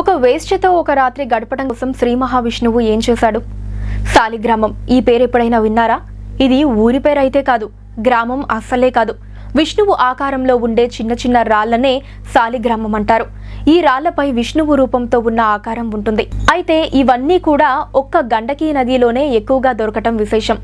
ఒక వేశ్యతో ఒక రాత్రి గడపడం కోసం శ్రీ మహావిష్ణువు ఏం చేశాడు? సాలిగ్రామం ఈ పేరు ఎప్పుడైనా విన్నారా? ఇది ఊరి పేరు అయితే కాదు, గ్రామం అస్సలే కాదు. విష్ణువు ఆకారంలో ఉండే చిన్న చిన్న రాళ్లనే సాలిగ్రామం అంటారు. ఈ రాళ్లపై విష్ణువు రూపంతో ఉన్న ఆకారం ఉంటుంది. అయితే ఇవన్నీ కూడా ఒక్క గండకీ నదిలోనే ఎక్కువగా దొరకటం విశేషం.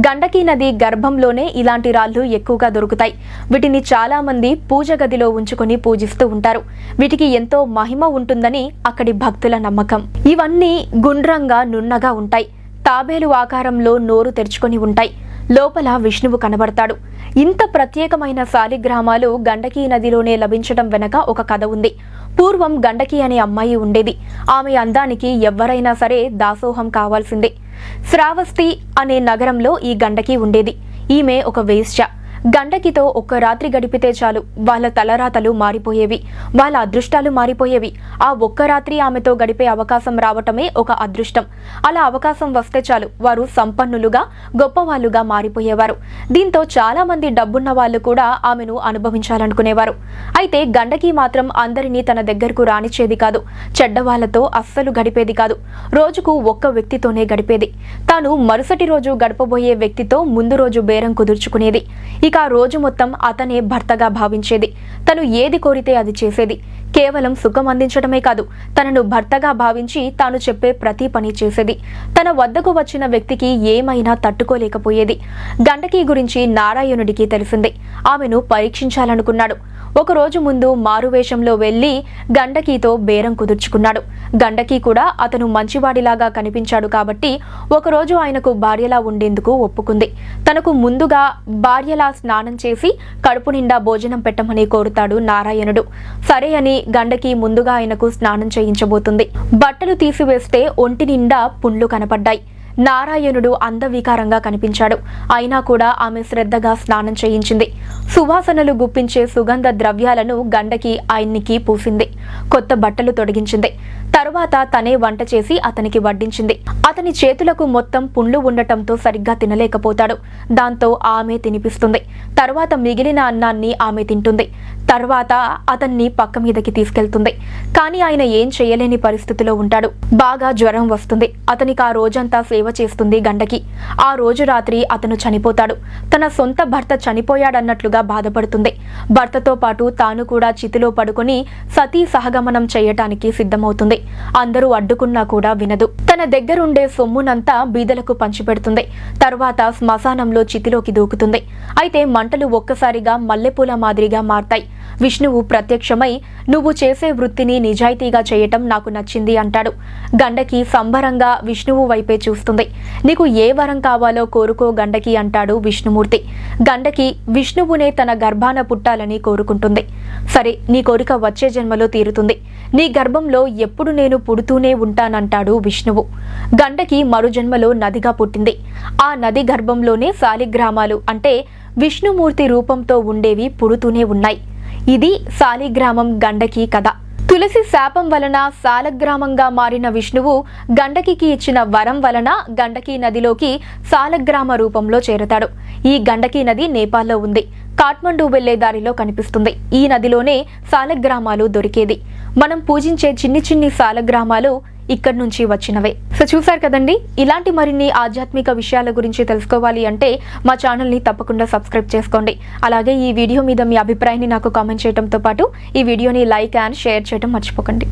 గండకీ నది గర్భంలోనే ఇలాంటి రాళ్లు ఎక్కువగా దొరుకుతాయి. వీటిని చాలా మంది పూజ గదిలో ఉంచుకొని పూజిస్తూ ఉంటారు. వీటికి ఎంతో మహిమ ఉంటుందని అక్కడి భక్తుల నమ్మకం. ఇవన్నీ గుండ్రంగా నున్నగా ఉంటాయి. తాబేలు ఆకారంలో నోరు తెరుచుకొని ఉంటాయి. లోపల విష్ణువు కనబడతాడు. ఇంత ప్రత్యేకమైన సాలిగ్రామాలు గండకీ నదిలోనే లభించడం వెనక ఒక కథ ఉంది. పూర్వం గండకీ అనే అమ్మాయి ఉండేది. ఆమె అందానికి ఎవ్వరైనా సరే దాసోహం కావాల్సిందే. శ్రావస్తి అనే నగరంలో ఈ గండకీ ఉండేది. ఈమె ఒక వేశ్య. గండకితో ఒక్క రాత్రి గడిపితే చాలు వాళ్ళ తలరాతలు మారిపోయేవి, వాళ్ళ అదృష్టాలు మారిపోయేవి. ఆ ఒక్క రాత్రి ఆమెతో గడిపే అవకాశం రావటమే ఒక అదృష్టం. అలా అవకాశం వస్తే చాలు వారు సంపన్నులుగా గొప్పవాళ్లుగా మారిపోయేవారు. దీంతో చాలా మంది డబ్బున్న వాళ్ళు కూడా ఆమెను అనుభవించాలనుకునేవారు. అయితే గండకి మాత్రం అందరినీ తన దగ్గరకు రానిచ్చేది కాదు. చెడ్డవాళ్లతో అస్సలు గడిపేది కాదు. రోజుకు ఒక్క వ్యక్తితోనే గడిపేది. తాను మరుసటి రోజు గడపబోయే వ్యక్తితో ముందు రోజు బేరం కుదుర్చుకునేది. ఇక ఆ రోజు మొత్తం అతనే భర్తగా భావించేది. తను ఏది కోరితే అది చేసేది. కేవలం సుఖం అందించడమే కాదు, తనను భర్తగా భావించి తాను చెప్పే ప్రతి పని చేసేది. తన వద్దకు వచ్చిన వ్యక్తికి ఏమైనా తట్టుకోలేకపోయేది. గండకీ గురించి నారాయణుడికి తెలిసిందే. ఆమెను పరీక్షించాలనుకున్నాడు. ఒకరోజు ముందు మారువేషంలో వెళ్లి గండకీతో బేరం కుదుర్చుకున్నాడు. గండకీ కూడా అతను మంచివాడిలాగా కనిపించాడు కాబట్టి ఒకరోజు ఆయనకు భార్యలా ఉండేందుకు ఒప్పుకుంది. తనకు ముందుగా భార్యలా స్నానం చేసి కడుపు నిండా భోజనం పెట్టమని కోరుతాడు నారాయణుడు. సరే అని గండకీ ముందుగా ఆయనకు స్నానం చేయించబోతుంది. బట్టలు తీసివేస్తే ఒంటి నిండా పుండ్లు కనపడ్డాయి. నారాయణుడు అందవికారంగా కనిపించాడు. అయినా కూడా ఆమె శ్రద్ధగా స్నానం చేయించింది. సువాసనలు గుప్పించే సుగంధ ద్రవ్యాలను గండకి ఆయన్నికి పూసింది. కొత్త బట్టలు తొడిగించింది. తరువాత తనే వంట చేసి అతనికి వడ్డించింది. అతని చేతులకు మొత్తం పుండ్లు ఉండటంతో సరిగ్గా తినలేకపోతాడు. దాంతో ఆమె తినిపిస్తుంది. తర్వాత మిగిలిన అన్నాన్ని ఆమె తింటుంది. తర్వాత అతన్ని పక్క మీదకి తీసుకెళ్తుంది. కానీ ఆయన ఏం చేయలేని పరిస్థితిలో ఉంటాడు. బాగా జ్వరం వస్తుంది. అతనికి ఆ రోజంతా సేవ చేస్తుంది గండకి. ఆ రోజు రాత్రి అతను చనిపోతాడు. తన సొంత భర్త చనిపోయాడన్నట్లుగా బాధపడుతుంది. భర్తతో పాటు తాను కూడా చితిలో పడుకొని సతీ సహగమనం చేయటానికి సిద్ధమవుతుంది. అందరూ అడ్డుకున్నా కూడా వినదు. తన దగ్గరుండే సొమ్మునంతా బీదలకు పంచిపెడుతుంది. తర్వాత శ్మశానంలో చితిలోకి దూకుతుంది. అయితే మంటలు ఒక్కసారిగా మల్లెపూల మాదిరిగా మారతాయి. విష్ణువు ప్రత్యక్షమై నువ్వు చేసే వృత్తిని నిజాయితీగా చేయటం నాకు నచ్చింది అంటాడు. గండకి సంబరంగా విష్ణువు వైపే చూస్తుంది. నీకు ఏ వరం కావాలో కోరుకో గండకి అంటాడు విష్ణుమూర్తి. గండకి విష్ణువునే తన గర్భాన పుట్టాలని కోరుకుంటుంది. సరే, నీ కోరిక వచ్చే జన్మలో తీరుతుంది. నీ గర్భంలో ఎప్పుడు నేను పుడుతూనే ఉంటానంటాడు విష్ణువు. గండకి మరు జన్మలో నదిగా పుట్టింది. ఆ నది గర్భంలోనే సాలిగ్రామాలు అంటే విష్ణుమూర్తి రూపంతో ఉండేవి పుడుతూనే ఉన్నాయి. ఇది సాలిగ్రామం గండకీ కథ. తులసి శాపం వలన సాలగ్రామంగా మారిన విష్ణువు గండకికి ఇచ్చిన వరం వలన గండకీ నదిలోకి సాలగ్రామ రూపంలో చేరతాడు. ఈ గండకీ నది నేపాల్లో ఉంది. కాఠ్మండూ వెళ్లే దారిలో కనిపిస్తుంది. ఈ నదిలోనే సాలగ్రామాలు దొరికేది. మనం పూజించే చిన్ని చిన్ని సాలగ్రామాలు ఇక్కడి నుంచి వచ్చినవే. సో చూసారు కదండి, ఇలాంటి మరిన్ని ఆధ్యాత్మిక విషయాల గురించి తెలుసుకోవాలి అంటే మా ఛానల్ని తప్పకుండా సబ్స్క్రైబ్ చేసుకోండి. అలాగే ఈ వీడియో మీద మీ అభిప్రాయాన్ని నాకు కామెంట్ చేయడంతో పాటు ఈ వీడియోని లైక్ అండ్ షేర్ చేయడం మర్చిపోకండి.